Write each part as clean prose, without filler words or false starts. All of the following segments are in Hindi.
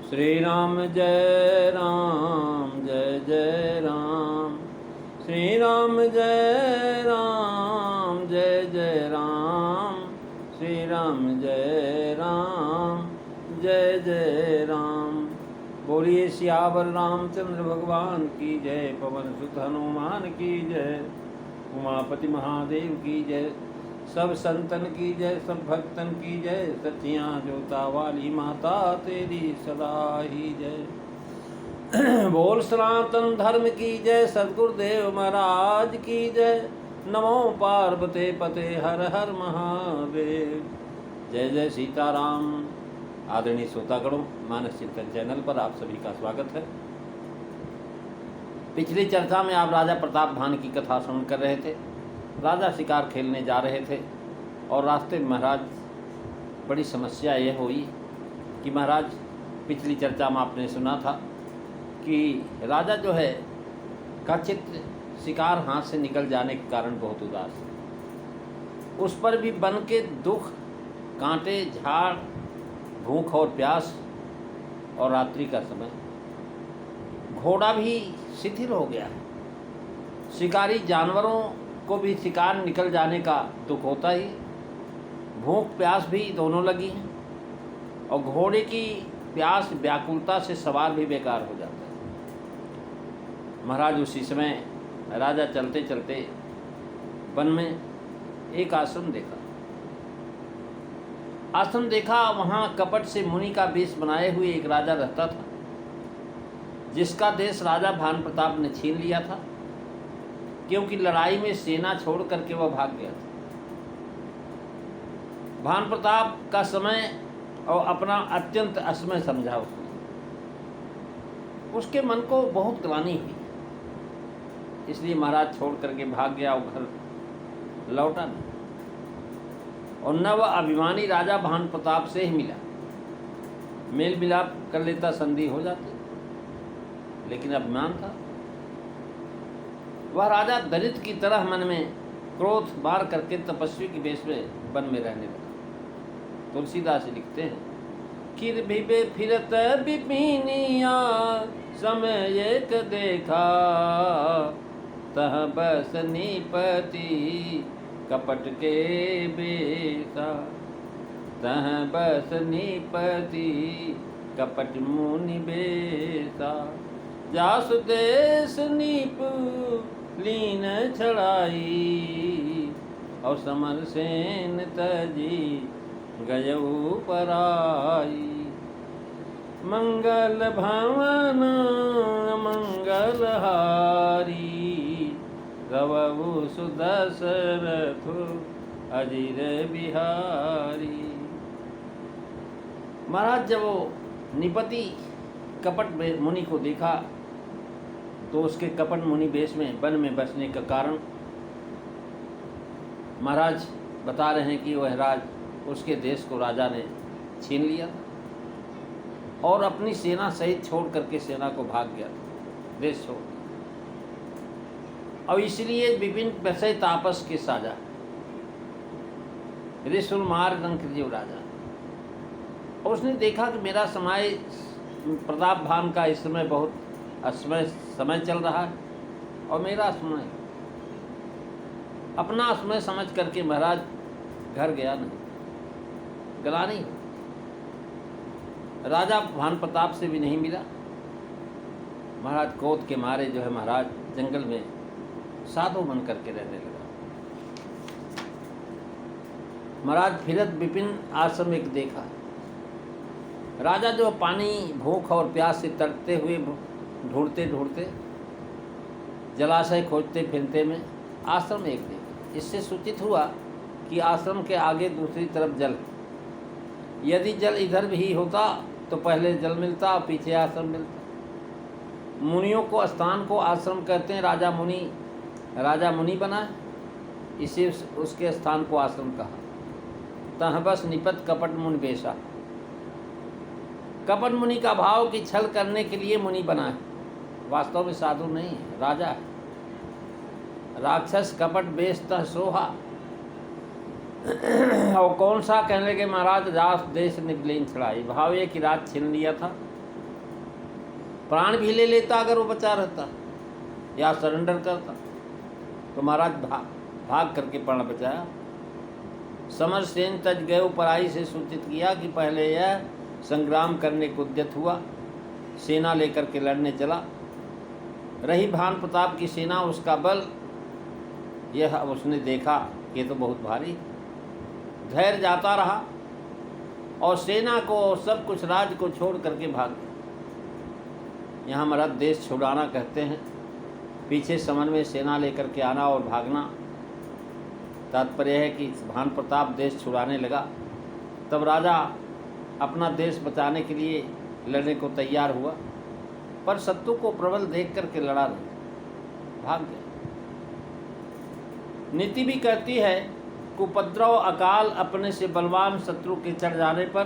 श्री राम जय राम जय जय राम। श्री राम जय राम जय जय राम। श्री राम जय राम जय जय राम। बोलिए सियावर रामचंद्र भगवान की जय। पवन सुत हनुमान की जय। उमापति महादेव की जय। सब संतन की जय, सब भक्तन की जय। सचियाँ जोता वाली माता तेरी सदा ही जय। बोल सनातन धर्म की जय। सद्गुरुदेव महाराज की जय। नमो पार्वते पते हर हर महादेव। जय जय सीताराम। आदरणीय श्रोतागणों, मानस चिंतन चैनल पर आप सभी का स्वागत है। पिछली चर्चा में आप राजा प्रताप भान की कथा श्रवण कर रहे थे। राजा शिकार खेलने जा रहे थे और रास्ते में महाराज बड़ी समस्या यह हुई कि महाराज, पिछली चर्चा में आपने सुना था कि राजा जो है का चित्त शिकार हाथ से निकल जाने के कारण बहुत उदास है। उस पर भी बन के दुख, कांटे, झाड़, भूख और प्यास और रात्रि का समय, घोड़ा भी शिथिल हो गया है। शिकारी जानवरों को भी शिकार निकल जाने का दुख होता ही, भूख प्यास भी दोनों लगी हैं और घोड़े की प्यास व्याकुलता से सवार भी बेकार हो जाता है। महाराज उसी समय राजा चलते चलते वन में एक आश्रम देखा। आश्रम देखा, वहाँ कपट से मुनि का वेश बनाए हुए एक राजा रहता था, जिसका देश राजा भान प्रताप ने छीन लिया था, क्योंकि लड़ाई में सेना छोड़ करके वह भाग गया था। भान प्रताप का समय और अपना अत्यंत असमय समझा उसने। उसके मन को बहुत ग्लानि हुई, इसलिए महाराज छोड़ करके भाग गया और घर लौटा नहीं। और न वह अभिमानी राजा भान प्रताप से ही मिला, मेल मिलाप कर लेता, संधि हो जाती, लेकिन अभिमान था। वह राजा दलित की तरह मन में क्रोध बार करके तपस्वी के वेश में वन में रहने लगा। तुलसीदास लिखते हैं, किर भिबे फिरत बिपिनिया समय एक देखा, तह बस निपति कपट के बेसा, तह बस निपति कपट मुनि बेसा, जासु देश नीप लीन छड़ाई, और समर सेन तजी गयऊ पराई। मंगल भवन मंगल हारी, गवऊ सुदशरथ अजीर बिहारी। महाराज जब वो निपति कपट मुनि को देखा तो उसके कपट मुनि वेश में वन में बसने का कारण महाराज बता रहे हैं कि वह राज उसके देश को राजा ने छीन लिया और अपनी सेना सहित छोड़ करके सेना को भाग गया था, देश छोड़। और इसलिए विभिन्न विषय तापस के साजा ऋषुल मार रंकृजीव राजा। और उसने देखा कि मेरा समय प्रताप भान का इस समय बहुत असमय समय चल रहा है और मेरा समय, अपना समय समझ करके महाराज घर गया नहीं, ग्लानि। राजा भान प्रताप से भी नहीं मिला। महाराज क्रोध के मारे जो है महाराज जंगल में साधु बन करके रहने लगा। महाराज फिरत विपिन आश्रम एक देखा। राजा जो पानी, भूख और प्यास से तड़पते हुए ढूंढते ढूंढते, जलाशय खोजते फिरते में आश्रम एक देखा। इससे सूचित हुआ कि आश्रम के आगे दूसरी तरफ जल। यदि जल इधर भी होता तो पहले जल मिलता और पीछे आश्रम मिलता। मुनियों को स्थान को आश्रम कहते हैं। राजा मुनि बना, इसे उसके स्थान को आश्रम कहा। तह बस निपत कपट मुनि बेशा। कपट मुनि का भाव कि छल करने के लिए मुनि बना है, वास्तव में साधु नहीं है, राजा है। राक्षस कपट बेचता सोहा। और कौन सा कहने लगे महाराज, राज देश निगलीन छड़ाई। भाव ये कि राज छीन लिया था प्राण भी ले लेता अगर वो बचा रहता या सरेंडर करता, तो महाराज भाग करके प्राण बचाया। समरसेन तज गयो पराई से सूचित किया कि पहले यह संग्राम करने को उद्यत हुआ, सेना लेकर के लड़ने चला। रही भान प्रताप की सेना, उसका बल, यह उसने देखा कि तो बहुत भारी। धैर्य जाता रहा और सेना को और सब कुछ राज को छोड़ करके भाग गया। यहाँ महाराज देश छुड़ाना कहते हैं, पीछे समन में सेना लेकर के आना और भागना। तात्पर्य है कि भान प्रताप देश छुड़ाने लगा, तब राजा अपना देश बचाने के लिए लड़ने को तैयार हुआ, पर शत्रु को प्रबल देख करके लड़ा नहीं, भाग गया। नीति भी कहती है कुपद्रव अकाल अपने से बलवान शत्रु के चढ़ जाने पर,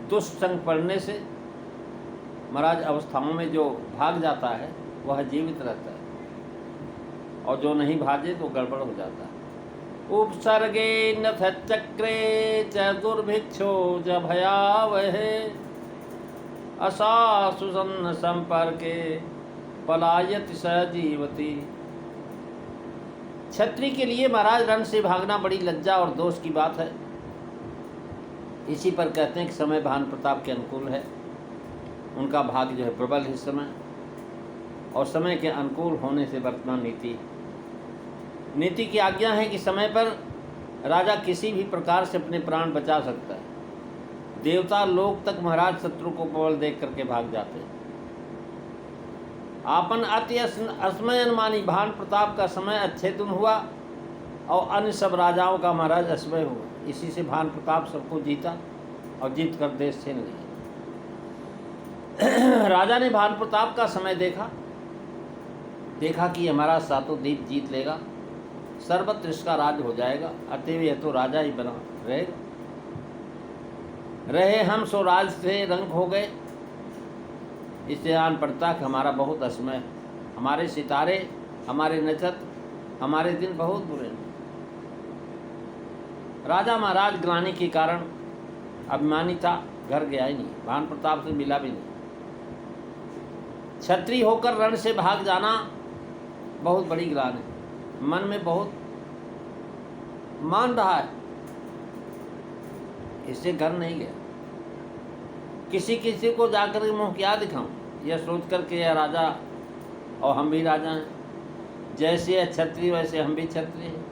दुष्संग पड़ने से महाराज अवस्थाओं में जो भाग जाता है वह जीवित रहता है, और जो नहीं भागे तो गड़बड़ हो जाता है। उपसर्गे नथ चक्रे च दुर्भिक्षो च भयावहे, असासुसन्न संपर्के पलायति सजीवती। क्षत्रिय के लिए महाराज रण से भागना बड़ी लज्जा और दोष की बात है। इसी पर कहते हैं कि समय भान प्रताप के अनुकूल है, उनका भाग्य जो है प्रबल इस समय, और समय के अनुकूल होने से वर्तमान नीति की आज्ञा है कि समय पर राजा किसी भी प्रकार से अपने प्राण बचा सकता है। देवता लोक तक महाराज शत्रु को प्रबल देख करके भाग जाते हैं। आपन अति असमय अनुमानी भान प्रताप का समय अच्छेदन हुआ और अन्य सब राजाओं का महाराज असमय हुआ। इसी से भान प्रताप सबको जीता और जीत कर देश छीन लिया। राजा ने भान प्रताप का समय देखा कि हमारा सातों द्वीप जीत लेगा, सर्वत्र इसका राज हो जाएगा, अतएव यह तो राजा ही बना रहेगा। रहे हम सो राज से रंग हो गए। इससे जान पड़ता कि हमारा बहुत असमय, हमारे सितारे, हमारे नक्षत्र, हमारे दिन बहुत बुरे हैं। राजा महाराज ग्लानि के कारण अभिमानी था, घर गया ही नहीं, भान प्रताप से मिला भी नहीं। क्षत्रिय होकर रण से भाग जाना बहुत बड़ी ग्लानि है, मन में बहुत मान रहा है, इससे घर नहीं गया। किसी को जाकर मुँह क्या दिखाऊं, यह सोच करके यह राजा और हम भी राजा हैं, जैसे यह क्षत्रिय वैसे हम भी क्षत्रिय हैं,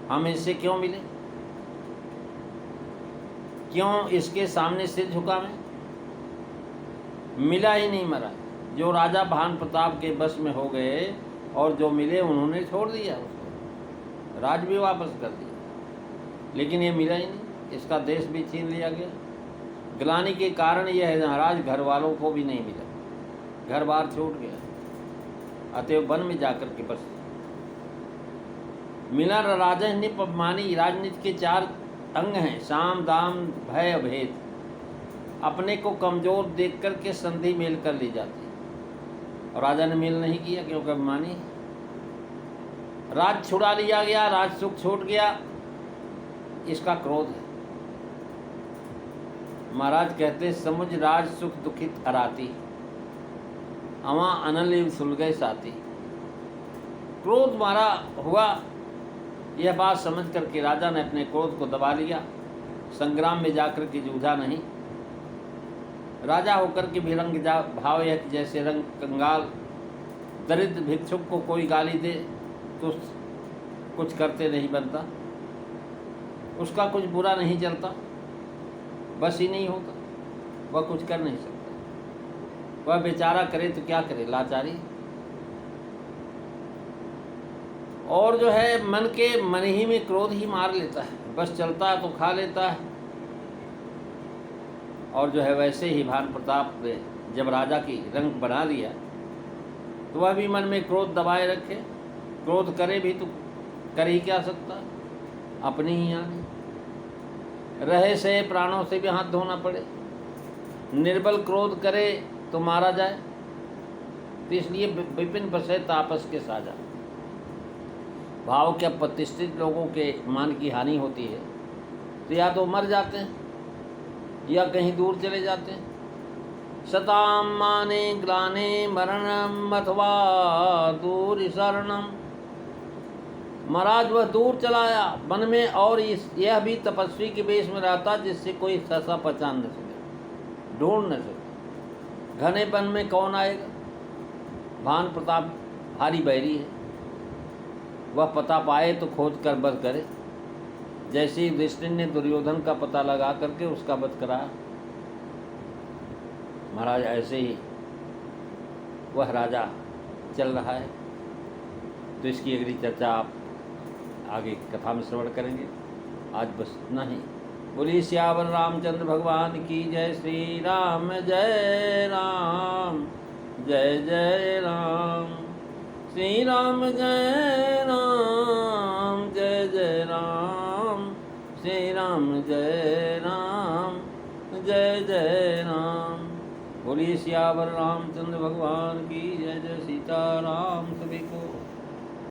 हम इससे क्यों मिले, क्यों इसके सामने सिर झुकावें। मिला ही नहीं मरा। जो राजा भान प्रताप के बस में हो गए और जो मिले उन्होंने छोड़ दिया उसको, राज भी वापस कर दिया, लेकिन ये मिला ही नहीं, इसका देश भी छीन लिया गया। ग्लानि के कारण यह महाराज घर वालों को भी नहीं मिला, घर बार छूट गया, अतएव वन में जाकर के बस मिला। राजा निप अपमानी। राजनीति के 4 अंग हैं, साम दाम भय अभेद। अपने को कमजोर देख कर के संधि मेल कर ली जाती, और राजा ने मेल नहीं किया क्योंकि अभिमानी। राज छुड़ा लिया गया, राज सुख छूट गया, इसका क्रोध है। महाराज कहते समुझ राज सुख दुखित अराती, अवा अनल सुलगय साथी। क्रोध मारा हुआ, यह बात समझ करके राजा ने अपने क्रोध को दबा लिया, संग्राम में जाकर के जूझा नहीं। राजा होकर के भी रंग भाव यह जैसे रंग कंगाल दरिद्र भिक्षुक को कोई गाली दे तो कुछ करते नहीं बनता, उसका कुछ बुरा नहीं चलता, बस ही नहीं होता, वह कुछ कर नहीं सकता। वह बेचारा करे तो क्या करे, लाचारी। और जो है मन ही में क्रोध ही मार लेता है, बस चलता है तो खा लेता है। और जो है वैसे ही भान प्रताप ने जब राजा की रंग बना दिया तो वह भी मन में क्रोध दबाए रखे। क्रोध करे भी तो कर ही क्या सकता, अपनी ही आने रहे से प्राणों से भी हाथ धोना पड़े। निर्बल क्रोध करे तो मारा जाए, तो इसलिए विपिन बसे तापस के साजा। भाव के प्रतिष्ठित लोगों के मान की हानि होती है तो या तो मर जाते हैं या कहीं दूर चले जाते हैं। सताम माने ग्लाने मरणम अथवा दूर शरणम। महाराज वह दूर चलाया वन में, और यह भी तपस्वी के वेश में रहता जिससे कोई सहसा पहचान न सके, ढूंढ न सके। घने वन में कौन आएगा? भान प्रताप भारी बैरी है, वह पता पाए तो खोज कर वध करे। जैसे ही युधिष्ठिर ने दुर्योधन का पता लगा करके उसका वध कराया, महाराज ऐसे ही वह राजा चल रहा है। तो इसकी अगली चर्चा आप आगे कथा में श्रवण करेंगे। आज बस इतना ही। बोलिए सियावर रामचंद्र भगवान की जय। श्री राम जय राम, जय जय राम। श्री राम जय राम, जय जय राम। श्री राम जय राम, जय जय राम। बोलिए सियावर रामचंद्र भगवान की जय। जय सीताराम। सभी को